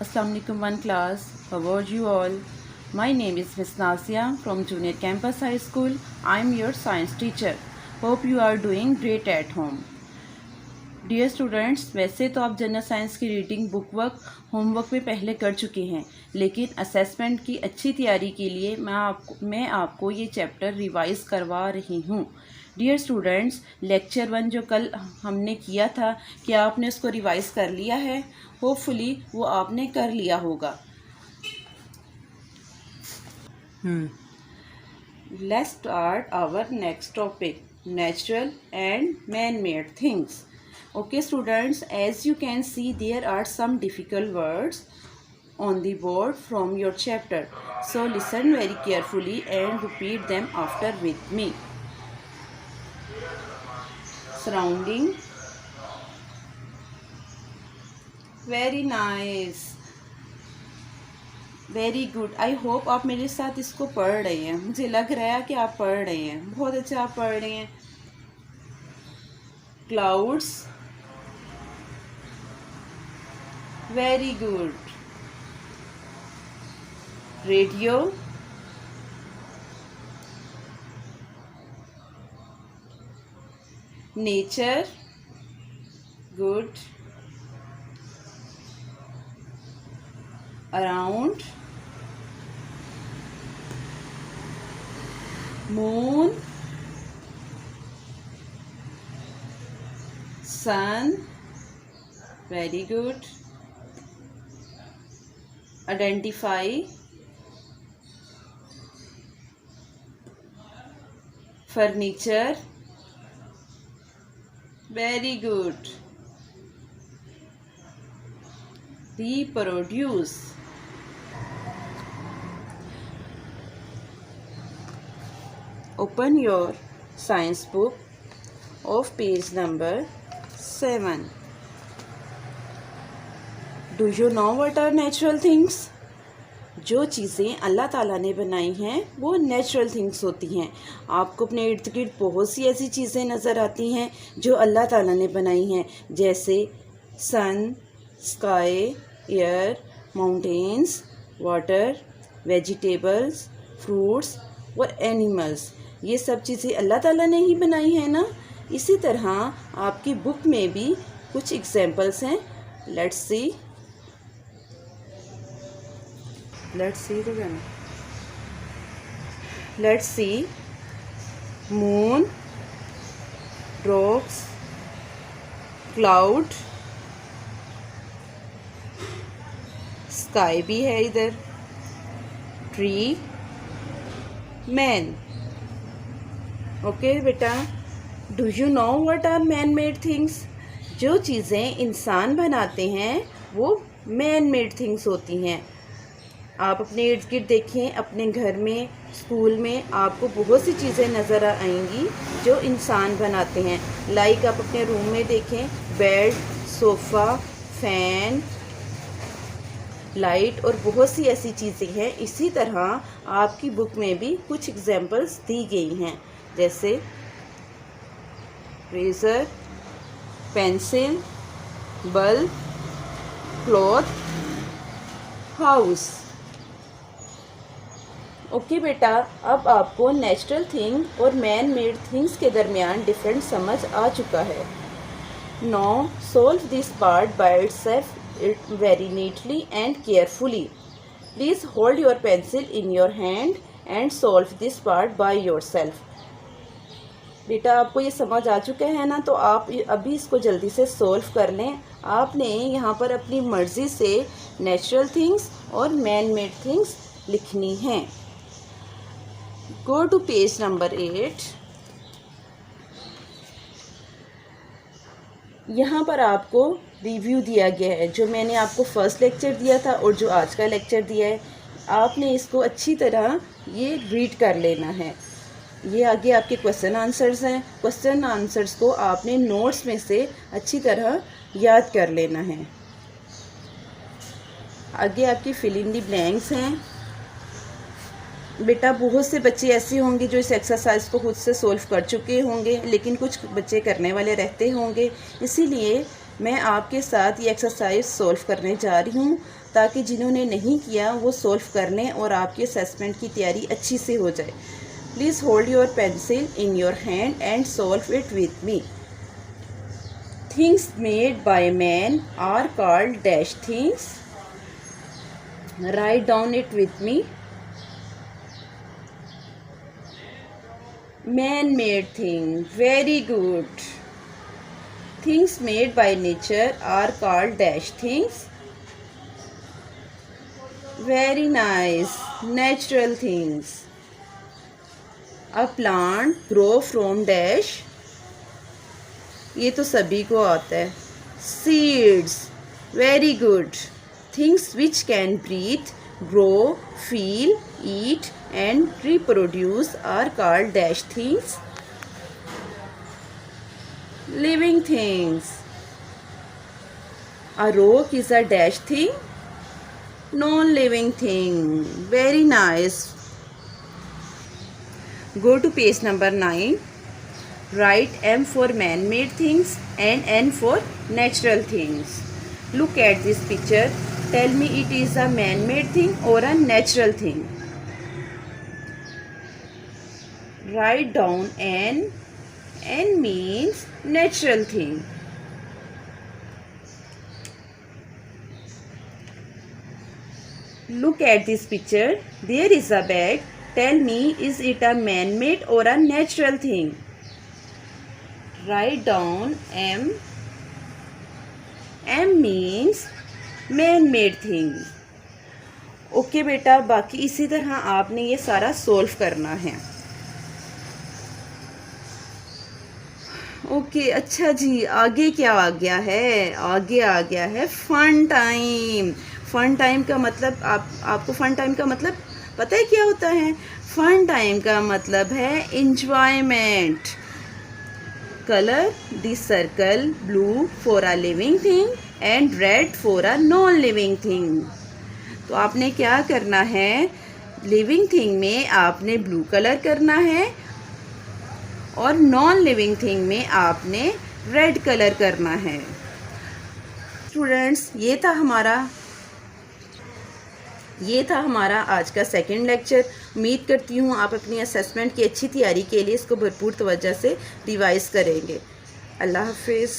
Assalamualaikum one class. How are you all? My name is Miss Nasia from Junior Campus High School. I am your science teacher. Hope you are doing great at home. Dear students, वैसे तो आप general science की reading book work homework में पहले कर चुके हैं, लेकिन असेसमेंट की अच्छी तैयारी के लिए मैं आपको ये चैप्टर रिवाइज करवा रही हूँ। डियर स्टूडेंट्स, लेक्चर 1 जो कल हमने किया था, क्या आपने उसको रिवाइज कर लिया है? होपफुली वो आपने कर लिया होगा। Let's start our next topic, natural and man made things. Okay students, as you can see, there are some difficult words on the board from your chapter, so listen very carefully and repeat them after with me. Surrounding. Very nice, very good. I hope आप मेरे साथ इसको पढ़ रहे हैं. मुझे लग रहा है कि आप पढ़ रहे हैं. बहुत अच्छा आप पढ़ रहे हैं. Clouds. Very good. Radio. Nature. Good. Around. Moon. Sun. Very good. Identify. Furniture. Very good. Reproduce. Open your science book of page number 7. Do you know what are natural things? जो चीज़ें अल्लाह ताला ने बनाई हैं वो नेचुरल थिंग्स होती हैं. आपको अपने इर्द गिर्द बहुत सी ऐसी चीज़ें नज़र आती हैं जो अल्लाह ताला ने बनाई हैं, जैसे sun, sky, air, mountains, water, vegetables, fruits और एनिमल्स. ये सब चीज़ें अल्लाह ताला ने ही बनाई हैं ना. इसी तरह आपकी बुक में भी कुछ एग्जाम्पल्स हैं. Let's see. Let's see. Moon, rocks, cloud, sky भी है इधर, tree, man. Okay बेटा, do you know what are man-made things? जो चीज़ें इंसान बनाते हैं वो man-made things होती हैं. आप अपने इर्द गिर्द देखें, अपने घर में, स्कूल में आपको बहुत सी चीज़ें नज़र आएंगी जो इंसान बनाते हैं. लाइक आप अपने रूम में देखें, बेड, सोफ़ा, फ़ैन, लाइट और बहुत सी ऐसी चीज़ें हैं. इसी तरह आपकी बुक में भी कुछ एग्जाम्पल्स दी गई हैं, जैसे razor, pencil, bulb, cloth, house. Okay बेटा, अब आपको नेचुरल थिंग और मैन मेड थिंग्स के दरमियान डिफरेंस समझ आ चुका है. Now solve this part by itself it very neatly and carefully. Please hold your pencil in your hand and solve this part by yourself. बेटा, आपको ये समझ आ चुका है ना, तो आप अभी इसको जल्दी से सॉल्व कर लें. आपने यहाँ पर अपनी मर्ज़ी से नेचुरल थिंग्स और मैन मेड थिंग्स लिखनी हैं. Go to page number 8. यहाँ पर आपको रिव्यू दिया गया है, जो मैंने आपको फर्स्ट लेक्चर दिया था और जो आज का लेक्चर दिया है. आपने इसको अच्छी तरह ये रीड कर लेना है. ये आगे आपके क्वेश्चन आंसर्स हैं. क्वेश्चन आंसर्स को आपने नोट्स में से अच्छी तरह याद कर लेना है. आगे आपकी फिल इन द ब्लैंक्स हैं. बेटा, बहुत से बच्चे ऐसे होंगे जो इस एक्सरसाइज को खुद से सोल्व कर चुके होंगे, लेकिन कुछ बच्चे करने वाले रहते होंगे. इसीलिए मैं आपके साथ ये एक्सरसाइज सोल्व करने जा रही हूँ. ताकि जिन्होंने नहीं किया वो सॉल्व कर लें और आपकी असेसमेंट की तैयारी अच्छी से हो जाए। Please hold your pencil in your hand and solve it with me. Things made by man are called dash things. Write down it with me. Man-made thing. Very good. Things made by nature are called dash things. Very nice. Natural things. A plant grow from dash. ये तो सभी को आता है। Seeds. Very good. Things which can breathe, grow, feel, eat and reproduce are called dash things. Living things. A rock is a dash thing. Non-living thing. Very nice. Go to page number 9. Write M for man-made things and N for natural things. Look at this picture. Tell me it is a man-made thing or a natural thing. Write down N. N means natural thing. Look at this picture. There is a bag. Tell me, is it a man-made or a natural thing? Write down M. M means man-made thing. Okay बेटा, बाकी इसी तरह आपने ये सारा solve करना है। Okay, अच्छा जी, आगे क्या आ गया है? आगे आ गया है फन टाइम। फन टाइम का मतलब आपको फन टाइम का मतलब पता है क्या होता है? फन टाइम का मतलब है enjoyment. Color the circle blue for a living thing and red for a non-living thing. तो आपने क्या करना है? लिविंग थिंग में आपने ब्लू कलर करना है और नॉन लिविंग थिंग में आपने रेड कलर करना है। स्टूडेंट्स, ये था हमारा आज का सेकंड लेक्चर। उम्मीद करती हूँ आप अपनी असेसमेंट की अच्छी तैयारी के लिए इसको भरपूर तवज्जो से रिवाइज़ करेंगे। अल्लाह हाफिज़।